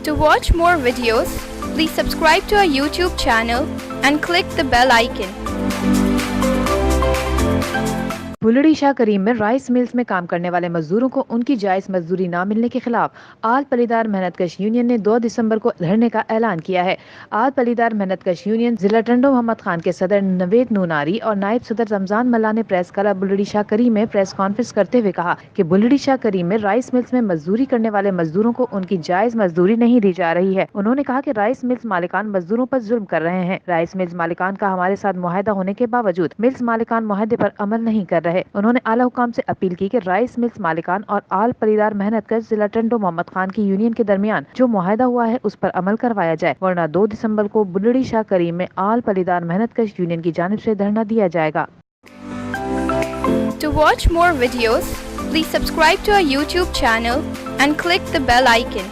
To watch more videos, please subscribe to our YouTube channel and click the bell icon. बुलड़ी Shah करीम में rice mills में काम करने वाले मजदूरों को उनकी जायज मजदूरी न मिलने के खिलाफ आल पलीदार मेहनतकश यूनियन ने 2 दिसंबर को धरने का ऐलान किया है। आल पलीदार मेहनतकश यूनियन जिला टंडो मोहम्मद खान के सदर नवेद नूनारी और नायब सदर रमजान मल्ला ने प्रेस क्लब बुलड़ी शाह करीम में प्रेस कॉन्फ्रेंस करते हुए कहा कि बुलड़ी शाह करीम में राइस मिल्स में मजदूरी करने वाले मजदूरों को उनकी जायज मजदूरी नहीं दी जा रही है। उन्होंने कहा कि राइस मिल्स मालिकान मजदूरों पर जुल्म कर रहे हैं। राइस मिल्स मालिकान का हमारे साथ मुआहदा होने के बावजूद मिल्स मालिकान मुआहदे पर अमल नहीं कर रहे। उन्होंने आला हुकाम से अपील की कि राइस मिल्स मालिकान और आल पलीदार मेहनतकश जिला टंडो मोहम्मद खान की यूनियन के दरमियान जो मुआहदा हुआ है उस पर अमल करवाया जाए, वरना 2 दिसंबर को बुलड़ी शाह करीम में आल पलीदार मेहनतकश यूनियन की जानिब से धरना दिया जाएगा। To watch more videos, please subscribe to our YouTube channel and click the bell icon.